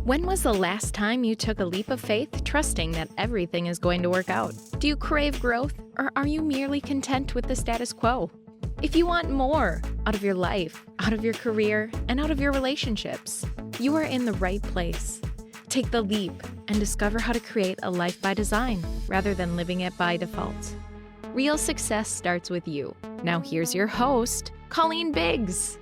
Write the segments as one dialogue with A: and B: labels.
A: When was the last time you took a leap of faith, trusting that everything is going to work out? Do you crave growth, or are you merely content with the status quo? If you want more out of your life, out of your career, and out of your relationships, you are in the right place. Take the leap and discover how to create a life by design rather than living it by default. Real success starts with you. Now here's your host, Colleen Biggs.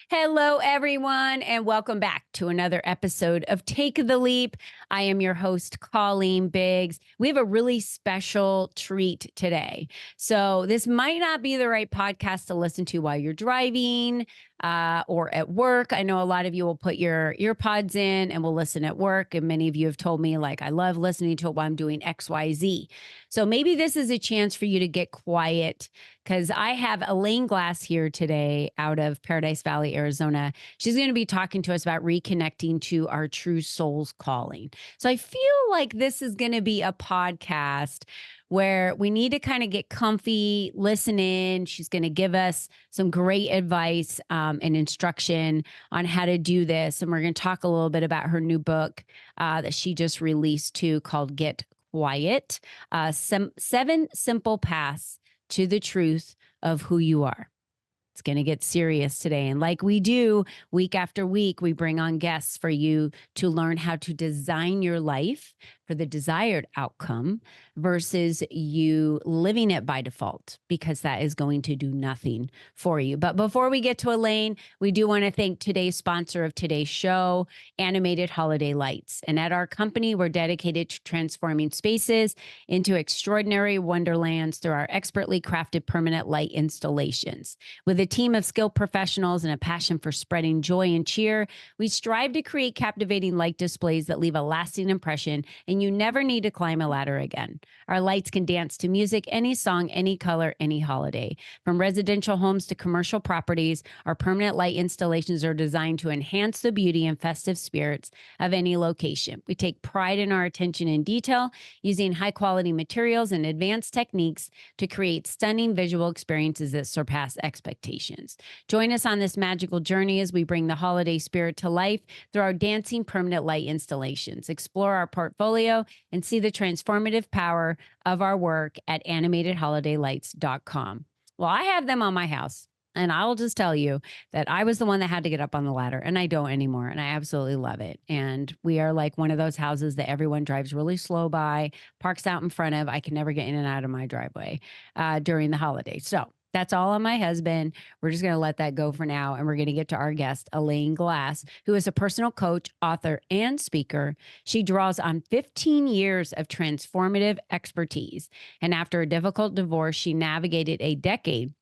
B: Hello, everyone, and welcome back to another episode of Take the Leap. I am your host, Colleen Biggs. We have a really special treat today. So this might not be the right podcast to listen to while you're driving or at work. I know a lot of you will put your ear pods in and will listen at work. And many of you have told me, like, I love listening to it while I'm doing XYZ. So maybe this is a chance for you to get quiet, because I have Elaine here today out of Paradise Valley, Arizona. She's going to be talking to us about reconnecting to our true soul's calling. So I feel like this is going to be a podcast where we need to kind of get comfy, listen in. She's going to give us some great advice and instruction on how to do this. And we're going to talk a little bit about her new book that she just released too, called Get Quiet, 7 Simple Paths to the Truth of Who You Are. It's going to get serious today. And like we do week after week, we bring on guests for you to learn how to design your life for the desired outcome versus you living it by default, because that is going to do nothing for you. But before we get to Elaine, we do want to thank today's sponsor of today's show, Animated Holiday Lights. And at our company, we're dedicated to transforming spaces into extraordinary wonderlands through our expertly crafted permanent light installations. With a team of skilled professionals and a passion for spreading joy and cheer, we strive to create captivating light displays that leave a lasting impression, and you never need to climb a ladder again. Our lights can dance to music, any song, any color, any holiday. From residential homes to commercial properties, our permanent light installations are designed to enhance the beauty and festive spirits of any location. We take pride in our attention in detail, using high-quality materials and advanced techniques to create stunning visual experiences that surpass expectations. Join us on this magical journey as we bring the holiday spirit to life through our dancing permanent light installations. Explore our portfolio and see the transformative power of our work at animatedholidaylights.com. Well, I have them on my house, and I'll just tell you that I was the one that had to get up on the ladder, and I don't anymore, and I absolutely love it. And we are like one of those houses that everyone drives really slow by, parks out in front of. I can never get in and out of my driveway during the holidays. So that's all on my husband. We're just going to let that go for now. And we're going to get to our guest, Elaine Glass, who is a personal coach, author, and speaker. She draws on 15 years of transformative expertise. And after a difficult divorce, she navigated a decade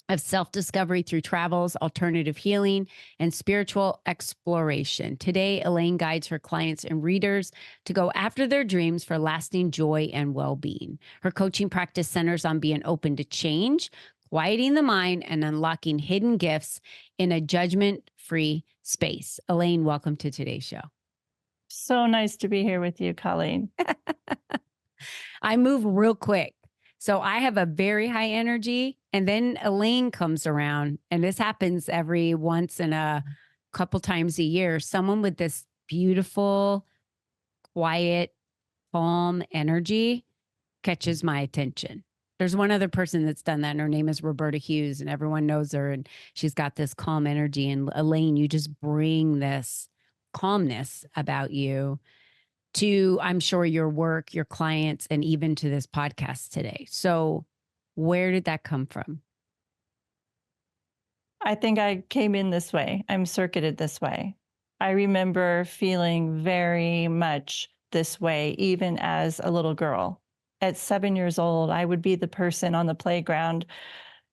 B: of self-discovery through travels, alternative healing, and spiritual exploration. Today, Elaine guides her clients and readers to go after their dreams for lasting joy and well-being. Her coaching practice centers on being open to change, quieting the mind, and unlocking hidden gifts in a judgment-free space. Elaine, welcome to today's show.
C: So nice to be here with you, Colleen.
B: I move real quick. So I have a very high energy, and then Elaine comes around, and this happens every once in a couple times a year. Someone with this beautiful, quiet, calm energy catches my attention. There's one other person that's done that, and her name is Roberta Hughes, and everyone knows her, and she's got this calm energy. And Elaine, you just bring this calmness about you to, I'm sure, your work, your clients, and even to this podcast today. So where did that come from?
C: I think I came in this way. I'm circuited this way. I remember feeling very much this way, even as a little girl. At 7 years old, I would be the person on the playground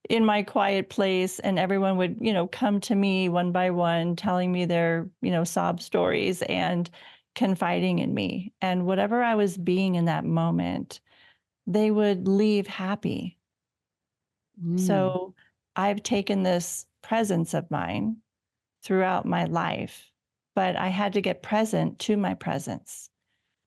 C: in my quiet place, and everyone would, come to me one by one, telling me their, sob stories and confiding in me. And whatever I was being in that moment, they would leave happy. So I've taken this presence of mine throughout my life, but I had to get present to my presence.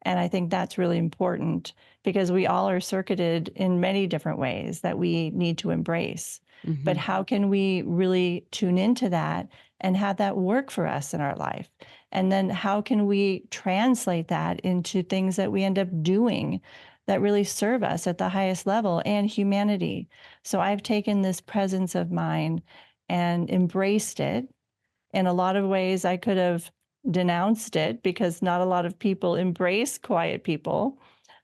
C: And I think that's really important because we all are circuited in many different ways that we need to embrace. But how can we really tune into that and have that work for us in our life? And then how can we translate that into things that we end up doing that really serve us at the highest level and humanity? So I've taken this presence of mine and embraced it. In a lot of ways, I could have denounced it because not a lot of people embrace quiet people.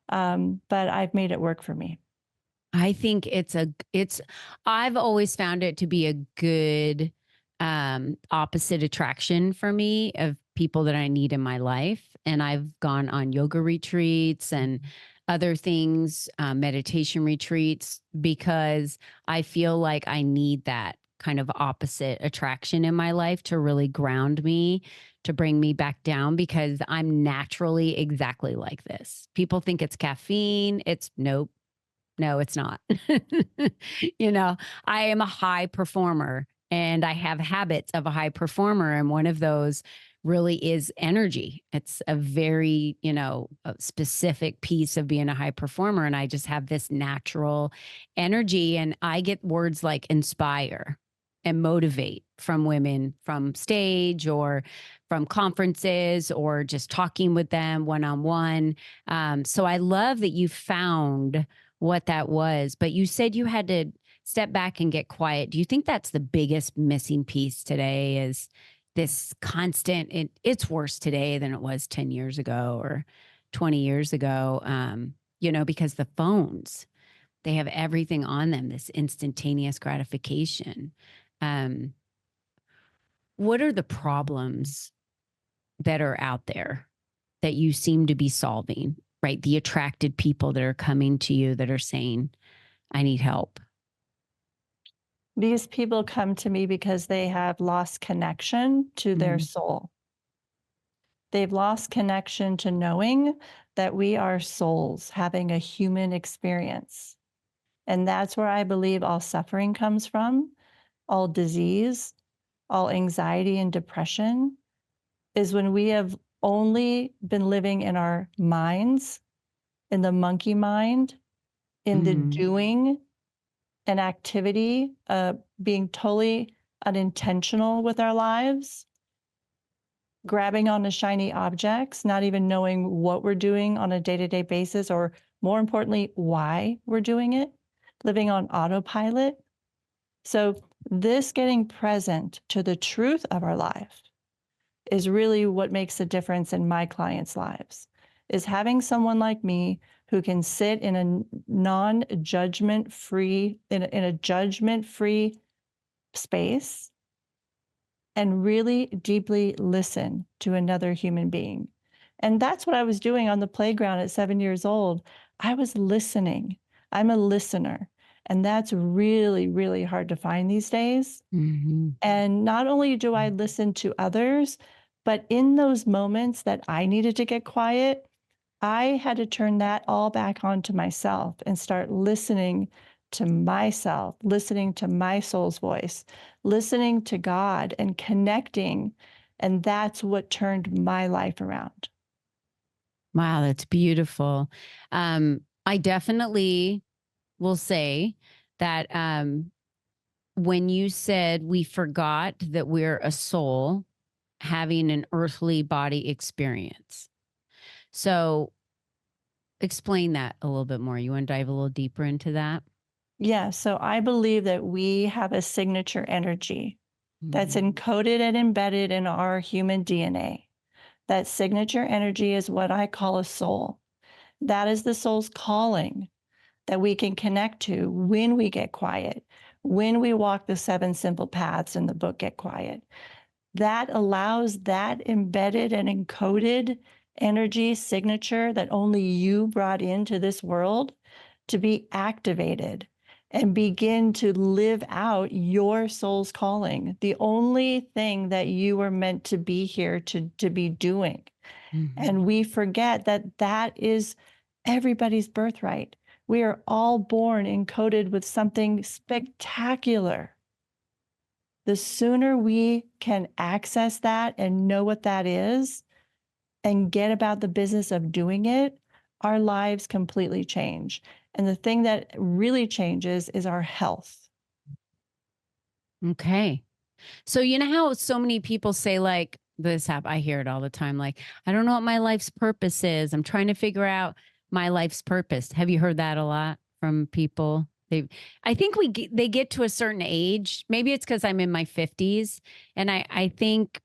C: But I've made it work for me.
B: I think I've always found it to be a good opposite attraction for me of people that I need in my life. And I've gone on yoga retreats and other things, meditation retreats, because I feel like I need that kind of opposite attraction in my life to really ground me, to bring me back down, because I'm naturally exactly like this. People think it's caffeine. It's nope. No, it's not. You know, I am a high performer and I have habits of a high performer. And one of those really is energy. It's a very, a specific piece of being a high performer. And I just have this natural energy. And I get words like inspire and motivate from women from stage or from conferences or just talking with them one on one. So I love that you found what that was, but you said you had to step back and get quiet. Do you think that's the biggest missing piece today, is this constant, it's worse today than it was 10 years ago or 20 years ago, because the phones, they have everything on them, this instantaneous gratification. What are the problems that are out there that you seem to be solving, right? The attracted people that are coming to you that are saying, I need help.
C: These people come to me because they have lost connection to their soul. They've lost connection to knowing that we are souls having a human experience. And that's where I believe all suffering comes from, all disease, all anxiety and depression, is when we have only been living in our minds, in the monkey mind, in the doing and activity, being totally unintentional with our lives, grabbing onto shiny objects, not even knowing what we're doing on a day-to-day basis, or more importantly, why we're doing it, living on autopilot. So this getting present to the truth of our life is really what makes a difference in my clients' lives, is having someone like me who can sit in a non-judgment free, in a judgment-free space and really deeply listen to another human being. And that's what I was doing on the playground at 7 years old. I was listening. I'm a listener. And that's really, really hard to find these days. And not only do I listen to others, but in those moments that I needed to get quiet, I had to turn that all back onto myself and start listening to myself, listening to my soul's voice, listening to God and connecting. And that's what turned my life around.
B: Wow, that's beautiful. I definitely will say that when you said we forgot that we're a soul having an earthly body experience. So explain that a little bit more. You want to dive a little deeper into that?
C: Yeah, so I believe that we have a signature energy that's encoded and embedded in our human DNA. That signature energy is what I call a soul. That is the soul's calling that we can connect to when we get quiet, when we walk the 7 simple paths in the book, Get Quiet. That allows that embedded and encoded energy signature that only you brought into this world to be activated and begin to live out your soul's calling, the only thing that you were meant to be here to be doing. And we forget that that is everybody's birthright. We are all born encoded with something spectacular. The sooner we can access that and know what that is, and get about the business of doing it, our lives completely change. And the thing that really changes is our health.
B: Okay. So you know how so many people say like I hear it all the time, like, I don't know what my life's purpose is. I'm trying to figure out my life's purpose. Have you heard that a lot from people? I think they get to a certain age. Maybe it's because I'm in my 50s, and I think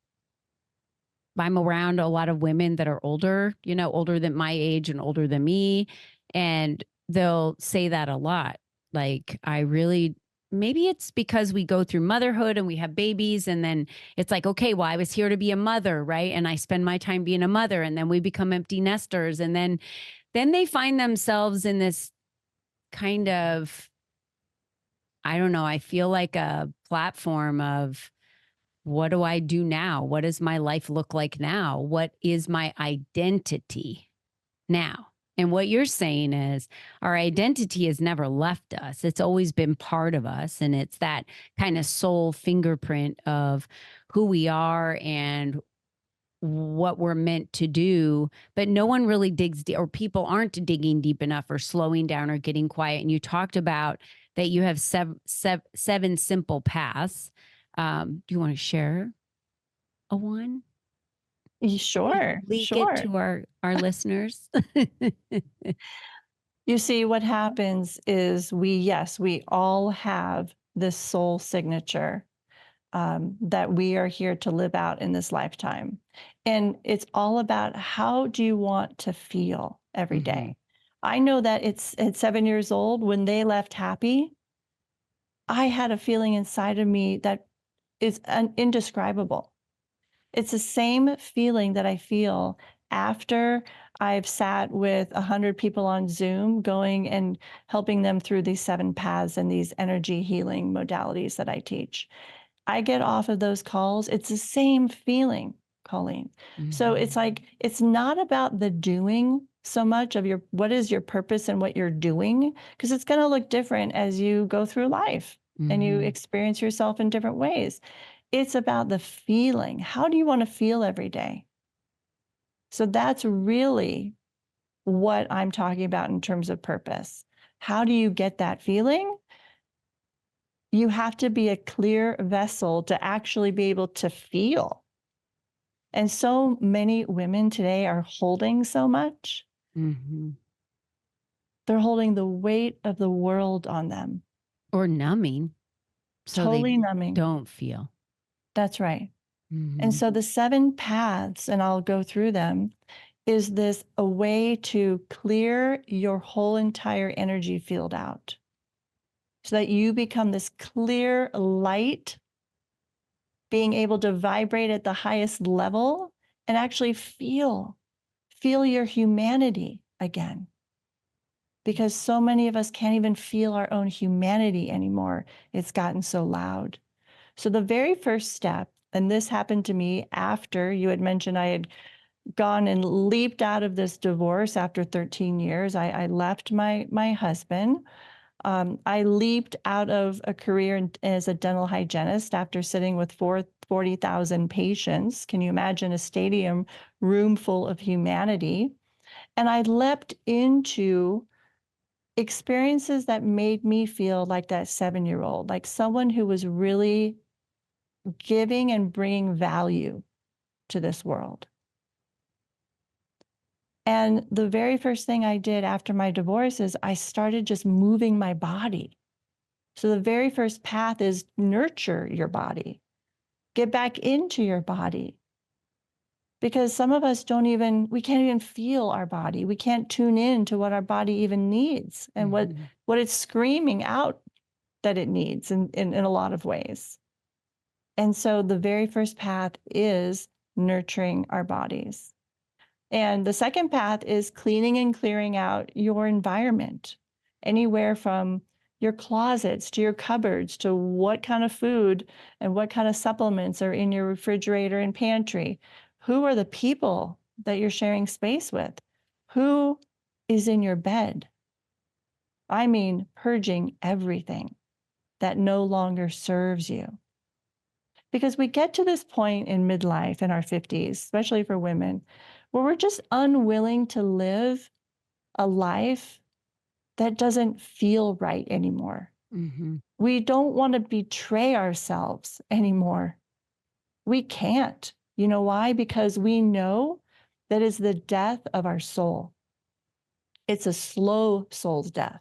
B: I'm around a lot of women that are older, older than my age and older than me. And they'll say that a lot. Like, maybe it's because we go through motherhood and we have babies. And then it's like, okay, well, I was here to be a mother, right? And I spend my time being a mother. And then we become empty nesters. And then they find themselves in this kind of, I don't know, I feel like a platform of, what do I do now? What does my life look like now? What is my identity now? And what you're saying is our identity has never left us. It's always been part of us. And it's that kind of soul fingerprint of who we are and what we're meant to do. But no one really digs deep, or people aren't digging deep enough or slowing down or getting quiet. And you talked about that you have seven simple paths. Do you want to share a one?
C: Sure,
B: Leak it
C: sure.
B: to our listeners.
C: You see, what happens is we all have this soul signature that we are here to live out in this lifetime. And it's all about, how do you want to feel every day? I know that it's at 7 years old, when they left happy, I had a feeling inside of me that is indescribable. It's the same feeling that I feel after I've sat with 100 people on Zoom, going and helping them through these 7 paths and these energy healing modalities that I teach. I get off of those calls, it's the same feeling, Colleen. So it's like, it's not about the doing so much of what is your purpose and what you're doing, because it's going to look different as you go through life and you experience yourself in different ways. It's about the feeling. How do you want to feel every day? So that's really what I'm talking about in terms of purpose. How do you get that feeling? You have to be a clear vessel to actually be able to feel. And so many women today are holding so much. They're holding the weight of the world on them.
B: Or numbing. So
C: Totally
B: they
C: numbing.
B: don't feel.
C: That's right. And so the 7 paths, and I'll go through them, is this a way to clear your whole entire energy field out so that you become this clear light, being able to vibrate at the highest level and actually feel your humanity again. Because so many of us can't even feel our own humanity anymore. It's gotten so loud. So the very first step, and this happened to me after you had mentioned I had gone and leaped out of this divorce after 13 years. I left my husband. I leaped out of a career as a dental hygienist after sitting with 40,000 patients. Can you imagine a stadium room full of humanity? And I leapt into experiences that made me feel like that 7-year-old, like someone who was really giving and bringing value to this world. And the very first thing I did after my divorce is I started just moving my body. So the very first path is nurture your body, get back into your body. Because some of us we can't even feel our body. We can't tune in to what our body even needs and what it's screaming out that it needs in a lot of ways. And so the very first path is nurturing our bodies. And the second path is cleaning and clearing out your environment, anywhere from your closets to your cupboards to what kind of food and what kind of supplements are in your refrigerator and pantry. Who are the people that you're sharing space with? Who is in your bed? I mean, purging everything that no longer serves you. Because we get to this point in midlife, in our 50s, especially for women, where we're just unwilling to live a life that doesn't feel right anymore.
B: Mm-hmm.
C: We don't want to betray ourselves anymore. We can't. You know why? Because we know that is the death of our soul. It's a slow soul's death.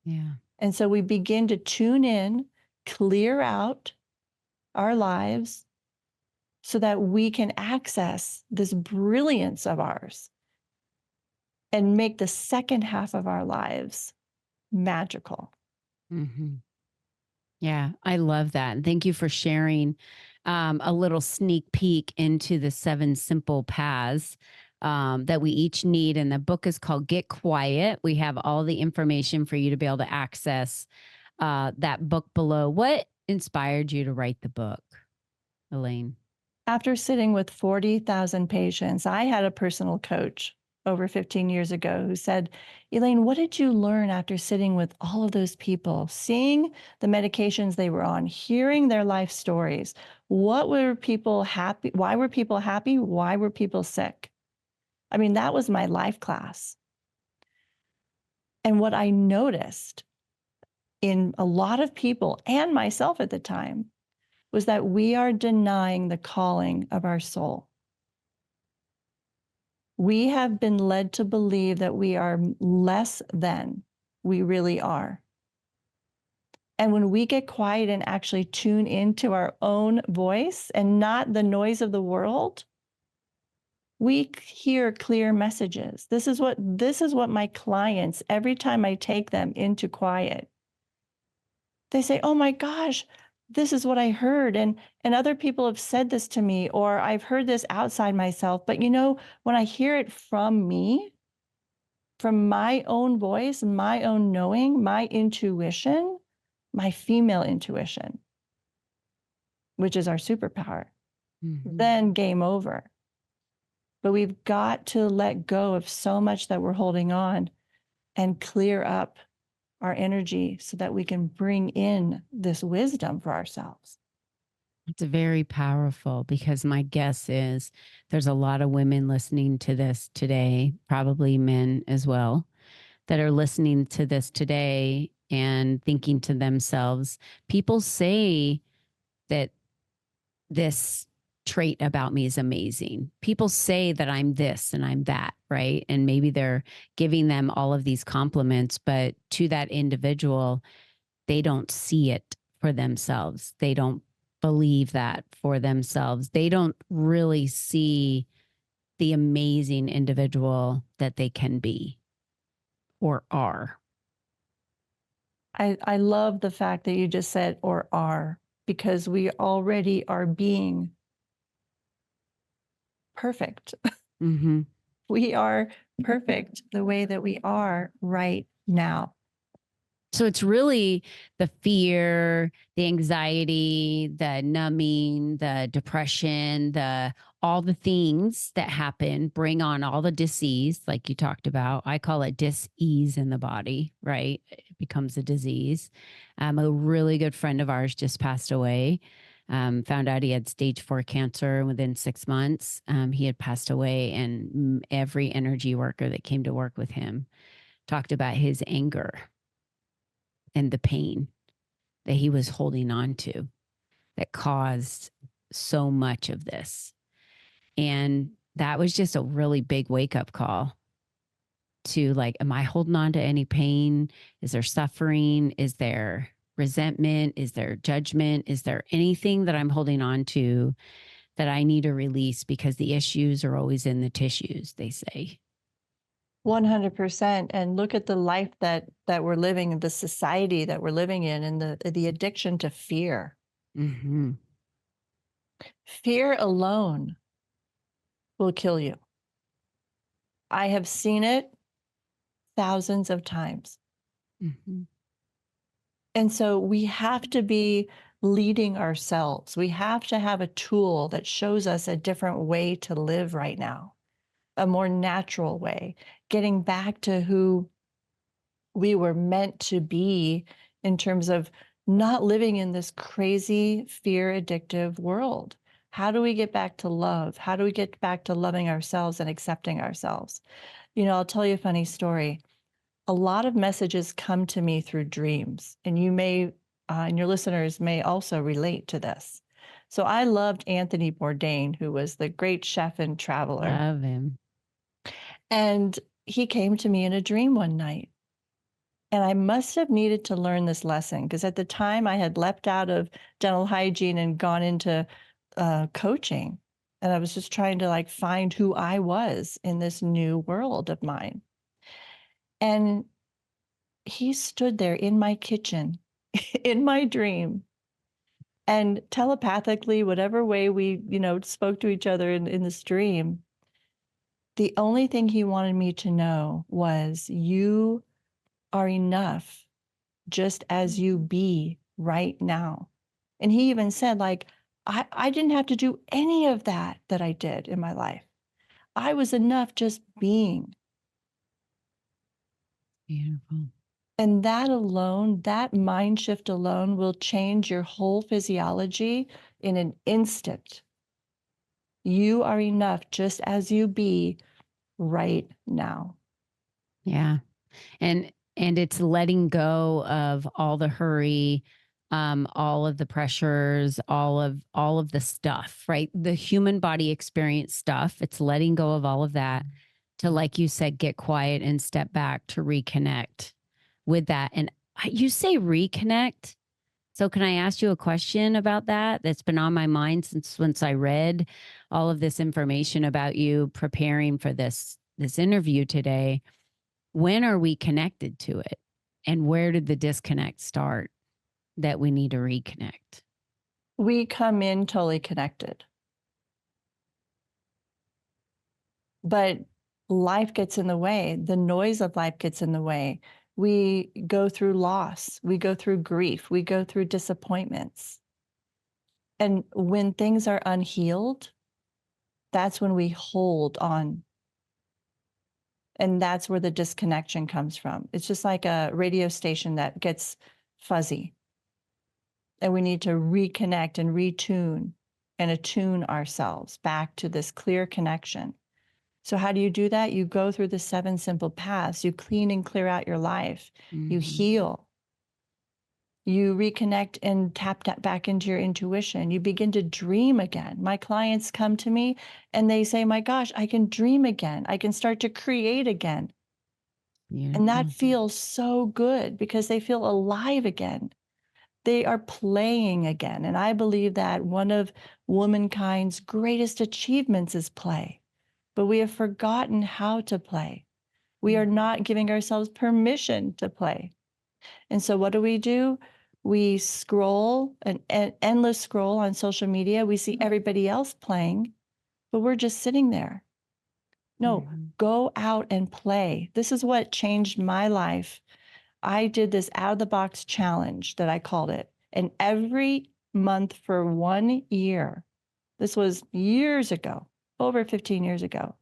B: Yeah.
C: And so we begin to tune in, clear out our lives so that we can access this brilliance of ours and make the second half of our lives magical.
B: Mm-hmm. Yeah, I love that. And thank you for sharing a little sneak peek into the 7 simple paths that we each need. And the book is called Get Quiet. We have all the information for you to be able to access that book below. What inspired you to write the book, Elaine?
C: After sitting with 40,000 patients, I had a personal coach over 15 years ago who said, Elaine, what did you learn after sitting with all of those people, seeing the medications they were on, hearing their life stories? What were people happy? Why were people happy? Why were people sick? I mean, that was my life class. And what I noticed in a lot of people and myself at the time was that we are denying the calling of our soul. We have been led to believe that we are less than we really are. And when we get quiet and actually tune into our own voice and not the noise of the world, we hear clear messages. This is what my clients, every time I take them into quiet, they say, "Oh my gosh, this is what I heard." And other people have said this to me, or I've heard this outside myself. But when I hear it from me, from my own voice, my own knowing, my intuition, my female intuition, which is our superpower, then game over. But we've got to let go of so much that we're holding on and clear up our energy so that we can bring in this wisdom for ourselves.
B: It's very powerful because my guess is there's a lot of women listening to this today, probably men as well, that are listening to this today and thinking to themselves, people say that this trait about me is amazing. People say that I'm this and I'm that, right? And maybe they're giving them all of these compliments, but to that individual, they don't see it for themselves. They don't believe that for themselves. They don't really see the amazing individual that they can be or are.
C: I love the fact that you just said or are, because we already are being perfect.
B: Mm-hmm.
C: We are perfect the way that we are right now.
B: So it's really the fear, the anxiety, the numbing, the depression, all the things that happen bring on all the dis-ease, like you talked about. I call it dis-ease in the body, right? It becomes a disease. A really good friend of ours just passed away. Found out he had stage 4 cancer within 6 months. He had passed away, and every energy worker that came to work with him talked about his anger and the pain that he was holding on to that caused so much of this. And that was just a really big wake up call to like, am I holding on to any pain? Is there suffering? Is there resentment? Is there judgment? Is there anything that I'm holding on to that I need to release? Because the issues are always in the tissues, they say.
C: 100%. And look at the life that we're living, the society that we're living in, and the addiction to fear.
B: Mm-hmm.
C: Fear alone will kill you. I have seen it thousands of times.
B: Mm-hmm.
C: And so we have to be leading ourselves. We have to have a tool that shows us a different way to live right now, a more natural way, getting back to who we were meant to be in terms of not living in this crazy fear addictive world How do we get back to love? How do we get back to loving ourselves and accepting ourselves? I'll tell you a funny story. A lot of messages come to me through dreams, and you may, and your listeners may also relate to this. So I loved Anthony Bourdain, who was the great chef and traveler.
B: Love him.
C: And he came to me in a dream one night. And I must have needed to learn this lesson because at the time I had leapt out of dental hygiene and gone into coaching. And I was just trying to like find who I was in this new world of mine. And he stood there in my kitchen, in my dream. And telepathically, whatever way we, spoke to each other in this dream, the only thing he wanted me to know was you are enough just as you be right now. And he even said, like, I didn't have to do any of that I did in my life. I was enough just being.
B: Beautiful.
C: And that alone, that mind shift alone will change your whole physiology in an instant. You are enough just as you be right now.
B: Yeah. And it's letting go of all the hurry, all of the pressures, all of the stuff, right? The human body experience stuff. It's letting go of all of that to, like you said, get quiet and step back to reconnect with that. And you say reconnect. So can I ask you a question about that? That's been on my mind since I read all of this information about you preparing for this interview today. When are we connected to it? And where did the disconnect start that we need to reconnect?
C: We come in totally connected. But life gets in the way. The noise of life gets in the way. We go through loss. We go through grief. We go through disappointments. And when things are unhealed, that's when we hold on. And that's where the disconnection comes from. It's just like a radio station that gets fuzzy. And we need to reconnect and retune and attune ourselves back to this clear connection. So how do you do that? You go through the 7 simple paths. You clean and clear out your life.
B: Mm-hmm.
C: You heal. You reconnect and tap back into your intuition. You begin to dream again. My clients come to me and they say, my gosh, I can dream again. I can start to create again.
B: Yeah.
C: And that feels so good because they feel alive again. They are playing again. And I believe that one of womankind's greatest achievements is play. But we have forgotten how to play. We are not giving ourselves permission to play. And so what do? We scroll, an endless scroll on social media. We see everybody else playing, but we're just sitting there. No, go out and play. This is what changed my life. I did this out of the box challenge that I called it. And every month for 1 year, this was years ago, over 15 years ago,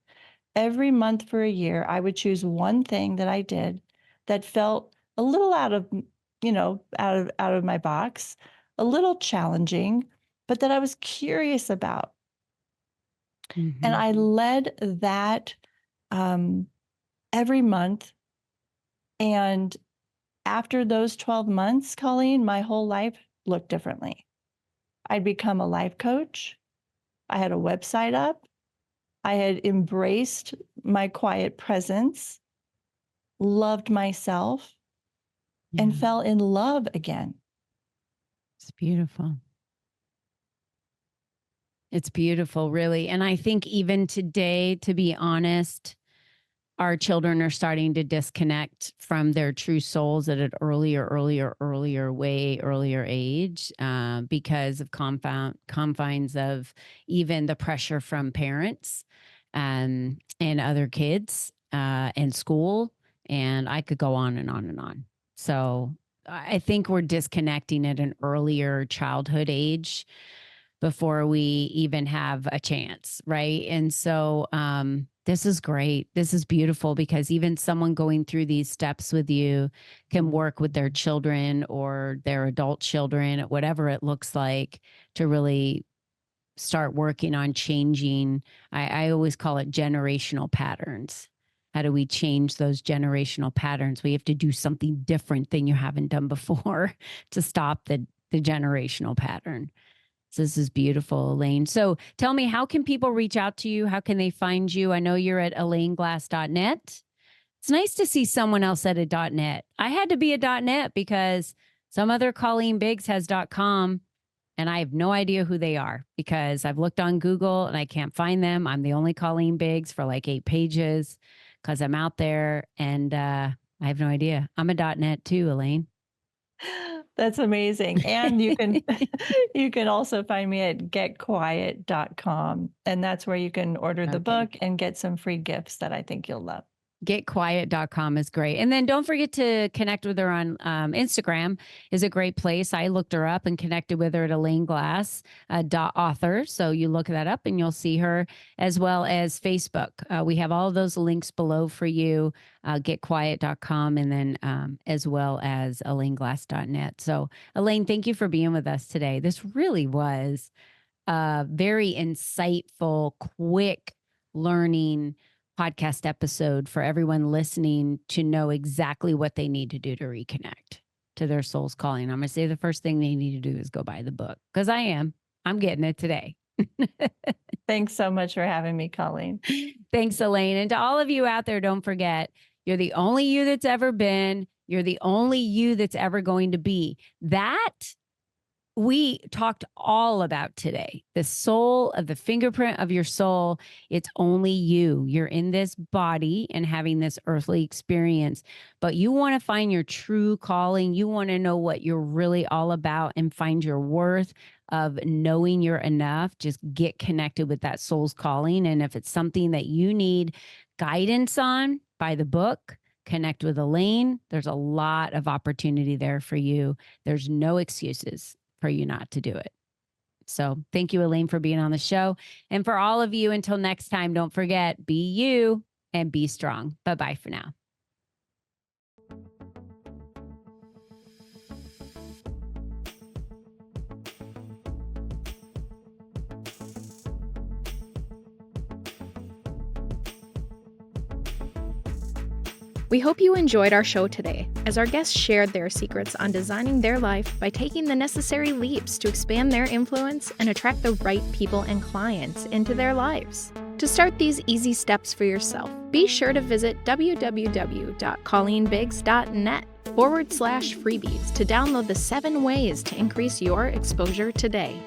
C: every month for a year, I would choose one thing that I did that felt a little out of my box, a little challenging, but that I was curious about.
B: Mm-hmm.
C: And I led that every month. And after those 12 months, Colleen, my whole life looked differently. I'd become a life coach. I had a website up. I had embraced my quiet presence, loved myself, and fell in love again.
B: It's beautiful. It's beautiful, really. And I think even today, to be honest, our children are starting to disconnect from their true souls at an way earlier age because of confines of even the pressure from parents and other kids and school. And I could go on and on and on. So I think we're disconnecting at an earlier childhood age before we even have a chance, right? And so this is great. This is beautiful because even someone going through these steps with you can work with their children or their adult children, whatever it looks like, to really start working on changing, I always call it generational patterns. How do we change those generational patterns? We have to do something different than you haven't done before to stop the generational pattern. So this is beautiful, Elaine. So tell me, how can people reach out to you? How can they find you? I know you're at elaineglass.net. It's nice to see someone else at a .net. I had to be a .net because some other Colleen Biggs has .com, and I have no idea who they are because I've looked on Google and I can't find them. I'm the only Colleen Biggs for like 8 pages because I'm out there, and I have no idea. I'm a .net too, Elaine.
C: That's amazing. And you can you can also find me at getquiet.com. And that's where you can order the book and get some free gifts that I think you'll love.
B: Getquiet.com is great. And then don't forget to connect with her on Instagram is a great place. I looked her up and connected with her at Elaine Glass .author. So you look that up and you'll see her, as well as Facebook. We have all of those links below for you, getquiet.com, and then as well as elaineglass.net. So Elaine, thank you for being with us today. This really was a very insightful, quick learning podcast episode for everyone listening to know exactly what they need to do to reconnect to their soul's calling. I'm going to say the first thing they need to do is go buy the book, because I'm getting it today.
C: Thanks so much for having me, Colleen.
B: Thanks, Elaine. And to all of you out there, don't forget, you're the only you that's ever been. You're the only you that's ever going to be. That we talked all about today, the soul of the fingerprint of your soul. It's only you. You're in this body and having this earthly experience, but you want to find your true calling. You want to know what you're really all about and find your worth of knowing you're enough. Just get connected with that soul's calling. And if it's something that you need guidance on, buy the book. Connect with Elaine. There's a lot of opportunity there for you. There's no excuses for you not to do it. So thank you, Elaine, for being on the show. And for all of you, until next time, don't forget, be you and be strong. Bye-bye for now.
A: We hope you enjoyed our show today, as our guests shared their secrets on designing their life by taking the necessary leaps to expand their influence and attract the right people and clients into their lives. To start these easy steps for yourself, be sure to visit www.colleenbiggs.net/freebies to download the 7 ways to increase your exposure today.